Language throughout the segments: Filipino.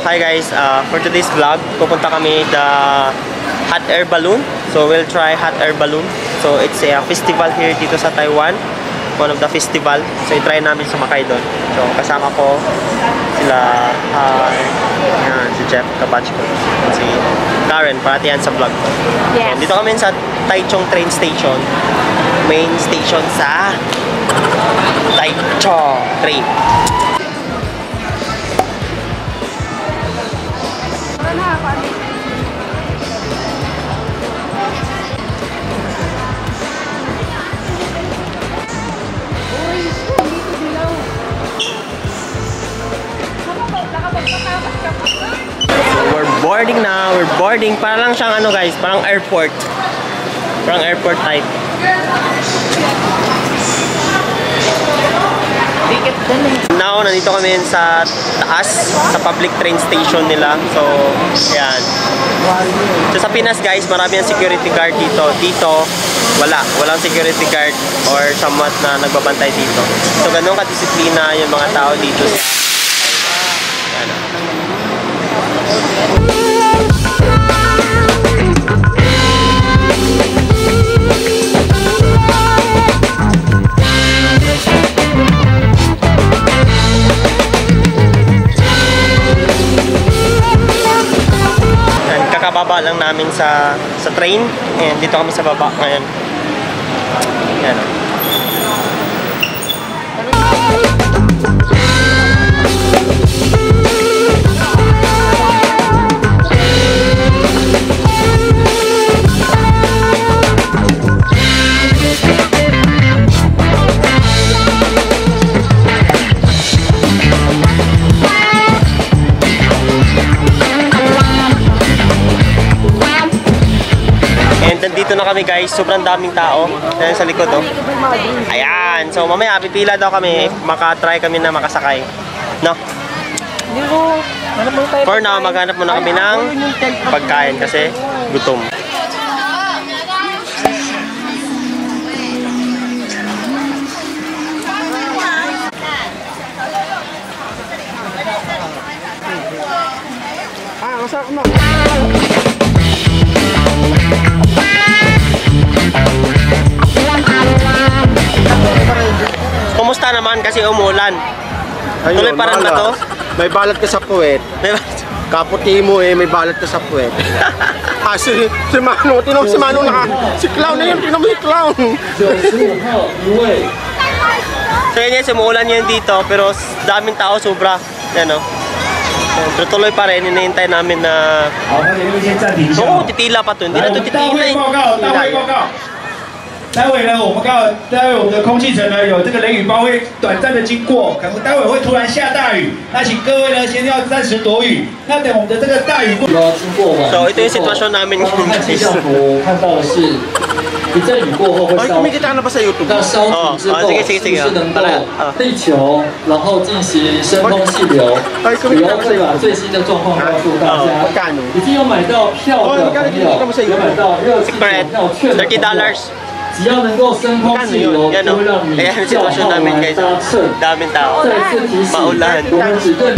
hi guys, for today's vlog, pupunta kami the hot air balloon. So we'll try hot air balloon. So it's a festival here dito sa Taiwan. One of the festival. So i-try namin sumakay doon. So kasama ko sila, yan, si Jeff, kabatch ko. Si Karen, parati yan sa vlog ko. Yes. So, dito kami sa Taichung train station. Main station sa Taichung train. We're boarding now. We're boarding. Parang lang siyang ano guys, parang airport. Parang airport type. Now, nandito kami sa taas, sa public train station nila. So, ayan. So, sa Pinas guys, marami ang security guard dito. Dito, walang security guard or somewhat na nagbabantay dito. So, ganun kadisiplina yung mga tao dito. Ayan. Kakababa lang namin sa train and dito kami sa baba ngayon. Ayan. Dito na kami guys, sobrang daming tao. Ayan sa likod oh. Ayan, so mamaya pipila daw kami, makatry kami na makasakay. No? For now, maghanap muna kami ng pagkain kasi gutom. Masarap na. Kumusta naman kasi umulan? Tuloy pa rin ba to? May balat ka sa puwet. Kaputi mo eh, may balat ka sa puwet. Si Mano, tinong si Mano na. Si Clown na yun, tinong si Clown. So yun yes, umulan yun dito, pero daming tao sobra. Yan o. Pero tuloy pa rin, hinihintay namin na... Oo, titila pa to. Hindi na to titila eh. 待会呢，我们的空气层呢有这个雷雨包会短暂的经过，可能待会会突然下大雨，那请各位呢先要暂时躲雨。那等我们的这个大雨过， So ito yung sitwasyon namin ngayon guys. 看到的是一阵雨过后会烧， kumikita ka na ba sa YouTube? 那烧停之后是不是能够地球，然后进行深空气流？比如会把最新的状况告诉大家。已经有买到票的朋友，有买到热气票券的朋友。 只要能够深空气流，就会让你叫号来搭乘。再次提醒，我们只认。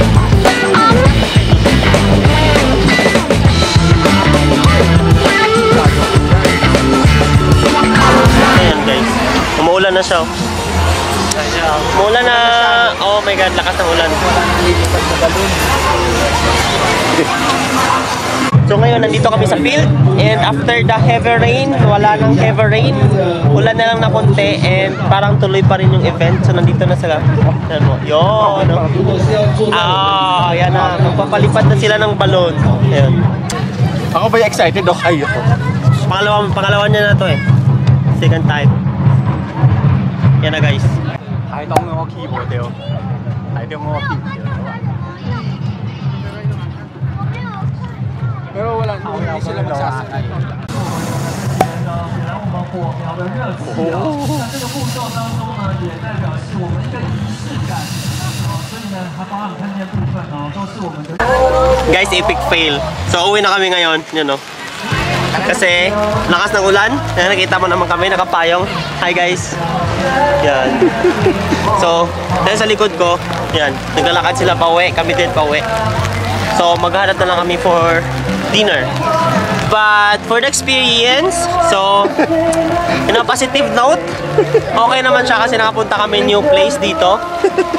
Ayan guys, umuulan na siya. Umuulan na, oh my god, lakas ng ulan. So ngayon, nandito kami sa field and after the heavy rain, wala nang heavy rain, ulan na lang na konti and parang tuloy pa rin yung event. So nandito na sila. Yan mo. Yun. Yan na. Magpapalipad na sila ng balon. Ayan. Ako ba excited o kayo? Pangalawa niya na to eh. Second time. Yan na guys. 台東のキーボードよ。台東のキーボードよ。Pero wala, hindi sila magsasakay. 火苗的热气哦，那这个步骤当中呢，也代表是我们一个仪式感哦，所以呢，它包含看见部分哦，都是我们的。Guys, epic fail. So uwi na kami ngayon, yun no. Kasi lakas ng ulan. Yan, nakita mo naman kami nakapayong. Hi guys. Yan. So, dahil sa likod ko, yan, naglalakad sila pauwi, kami din pauwi. So, maghanap na lang kami for dinner. But, for the experience, so, in a positive note, okay naman siya kasi nakapunta kami new place dito.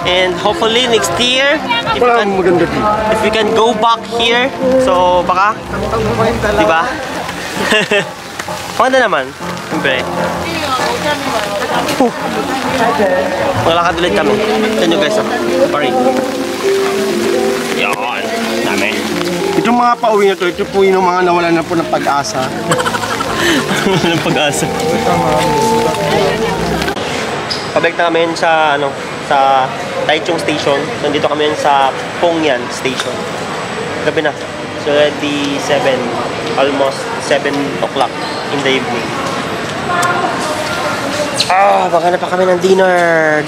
And hopefully, next year, if we can go back here, so, baka, diba? Maganda naman, siyempre. Maglakad ulit kami. Ito nyo guys, sorry. Yan, namin. Itong mga pauwi na to, ito po yung mga nawalan na po ng pag-asa. Ng pag-asa. Pabalik na kami sa, sa Taichung Station. Nandito kami sa Pongyan Station. Gabi na. So, already 7, almost 7 o'clock in the evening. Baka na pa kami ng dinner.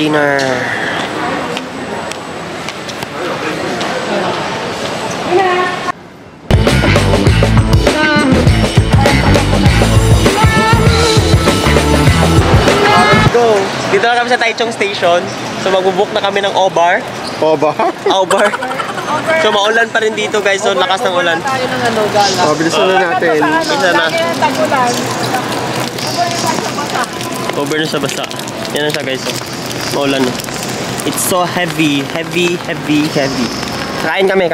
Go! Dito na kami sa Taichung Station. So magbubook na kami ng O-Bar. Oba? O-Bar. So maulan pa rin dito guys. So lakas ng ulan. Bilisan na natin. Bilisan na. Over na sa basa. Yan na siya guys. Maulan na. It's so heavy. Kakain kami.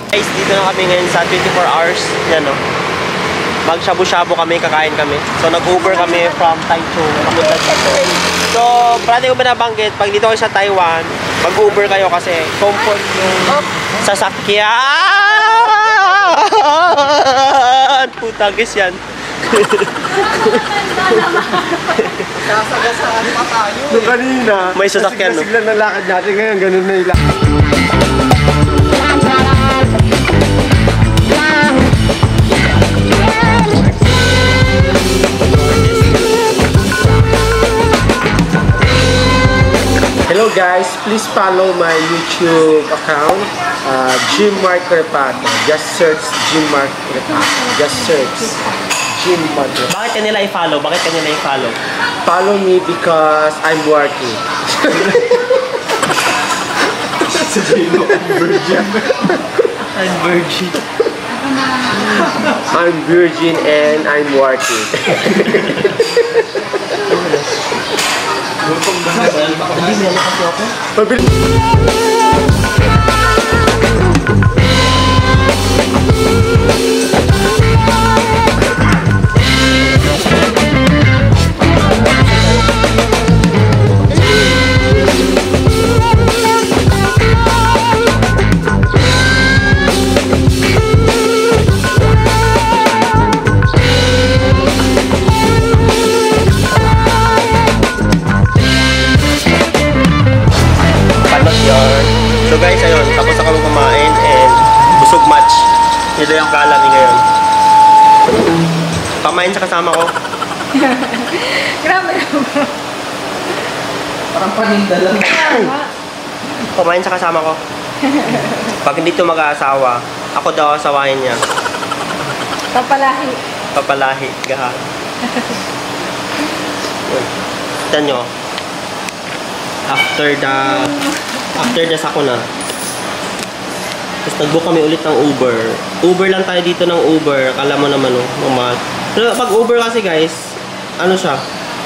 Guys, dito na kami ngayon sa 24 hours. Yan o. Mag-shabu-shabu kami, kakain kami. So, nag-Uber kami from Taichung. So, parati ko binabanggit, pag dito kayo sa Taiwan, mag-Uber kayo kasi comfort yung sasakyan. Putagis yan. Sasagasaan pa tayo. Nung kanina, may sasakyan, no? sigla na lakad natin ngayon, ganun na ilang. Hello guys, please follow my YouTube account, Jim Mark Repato. Just search Jim Mark Repato. Just search Jim Mark Repato. Bakit ka nila i-follow? Follow me because I'm working. I'm virgin and I'm working. So guys, ayun, tapos na kami kumain and busog match. Ito yung gala ni ngayon. Pamain sa kasama ko. Grabe naman. Parang paninda lang. Pamain sa kasama ko. Pag hindi ito mag-aasawa, ako daw asawahin niya. Papalahi, gaha. Kita nyo. After the sakuna. Tapos nag-book kami ulit ng Uber. Uber lang tayo dito ng Uber. Akala mo naman, mahal. Pero pag Uber kasi guys, ano siya,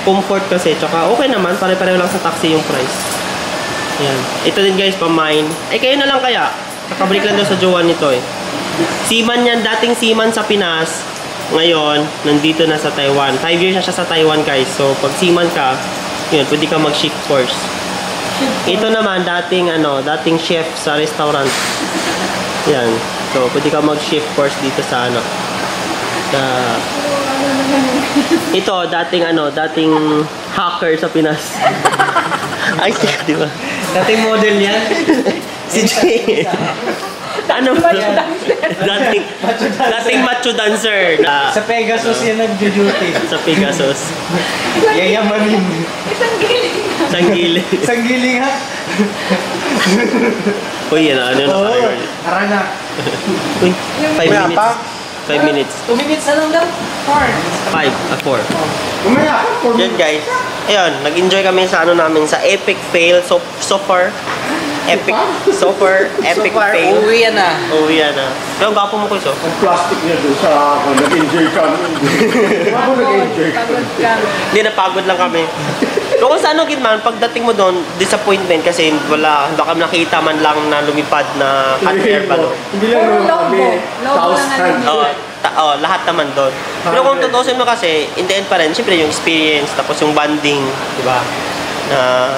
comfort kasi. Tsaka okay naman, pare-pareho lang sa taxi yung price. Ayan. Ito din guys, pamain. Ay, kayo na lang kaya. Nakabalik lang daw sa jowa nito eh. Seaman yan, dating seaman sa Pinas. Ngayon, nandito na sa Taiwan. 5 years na siya sa Taiwan guys. So, pag seaman ka, yun, pwede ka mag-shift course. Ito naman, dating chef sa restaurant. Yan. So, pwede ka mag-shift course dito sa ito, dating hacker sa Pinas. Ay, di ba? Dating model yan. Si Jay. Dating macho dancer. Sa Pegasus yan nag-duty. Sa Pegasus. Yayamanin. Isang giling ha? Uy, yan ano na. Arana. Uy, 5 minutes. 5 minutes. 2 minutes na lang daw. 4. Yan guys. Ayun, nag-enjoy kami sa namin, sa epic fail so far. Epic. Super epic fail. Uwi yan na. Uwi yan na. Pero ang gapo mo ko iso. Ang plastic niya doon sa nag-enjoy kami. Ako nag-enjoy kami. Pagod kami. Hindi, napagod lang kami. Pero kung sa ano, Kidman, pagdating mo doon, disappointment kasi hindi kami nakita man lang na lumipad na hot air balloon. Hindi lang naman kami. Thousand. Lahat naman doon. Pero kung tutusin mo kasi, in the end pa rin, siyempre yung experience, tapos yung bonding, di ba?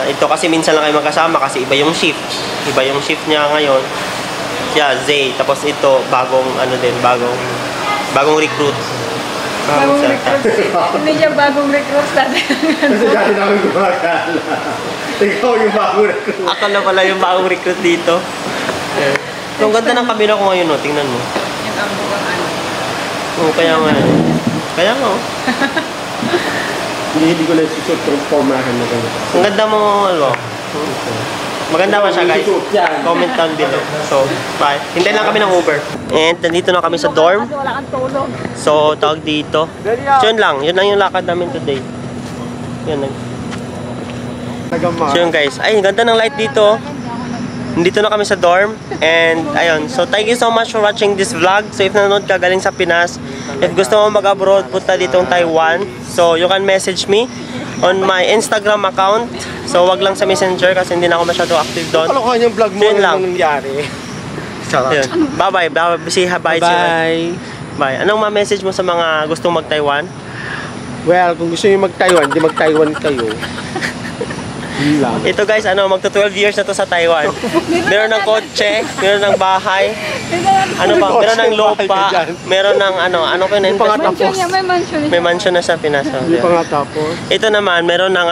Ito kasi minsan lang kayo magkasama kasi iba yung shift. Iba yung shift niya ngayon. Siya, Zay. Tapos ito, bagong recruit. Bagong recruit. Hindi siya bagong recruit dati. Kasi dati namin gumagala. Ikaw yung bagong recruit. Ako na pala yung bagong recruit dito. So, ang ganda ng kabila ko ngayon, no? Tingnan mo. Yung ang mukhang ano. Oo, kaya nga. Kaya nga, oh. Hindi ko lang susot yung formahan na gano'n. Ang ganda mo, ano. Maganda ba siya, guys? Comment down below. So, bye. Hintayin lang kami ng Uber. And, nandito na kami sa dorm. Wala kang tulog. So, tawag dito. So, yun lang. Yun lang yung lakad namin today. Yun. So, yun, guys. Ay, ganda ng light dito. Nandito na kami sa dorm. And, ayun. So, thank you so much for watching this vlog. So, if nanonood ka galing sa Pinas, if gusto mo mag-abroad, punta dito ng Taiwan. So, you can message me on my Instagram account. So, wag lang sa Messenger kasi hindi na ako masyado active doon. Kalokohan yung vlog mo So, yun lang. nangyari. Yun. Bye-bye. Say hi-bye. Bye. Bye. Anong ma-message mo sa mga gustong mag-Taiwan? Well, kung gusto nyo mag-Taiwan, di mag-Taiwan kayo. Yun lang. Ito guys, magto 12 years na to sa Taiwan. Meron ng kotse, meron ng bahay. Ano pa? Meron ng lupa, meron ng ano ko na Mansion niya, may mansion niya. may mansion na sa Pinas. Hindi pa nga tapos. Ito naman, meron ng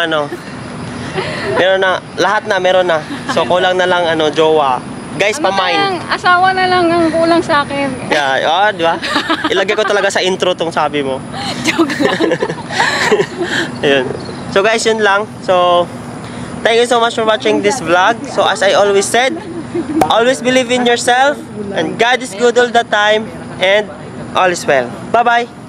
meron na, lahat na meron na. So kulang na lang jowa. Guys, Ano pamain. na lang, asawa na lang ang kulang sa akin. Yeah, di ba? Ilagay ko talaga sa intro tong sabi mo. Joke lang. Ayun. So guys, yun lang. So, thank you so much for watching this vlog. So as I always said, always believe in yourself and God is good all the time and all is well. Bye-bye!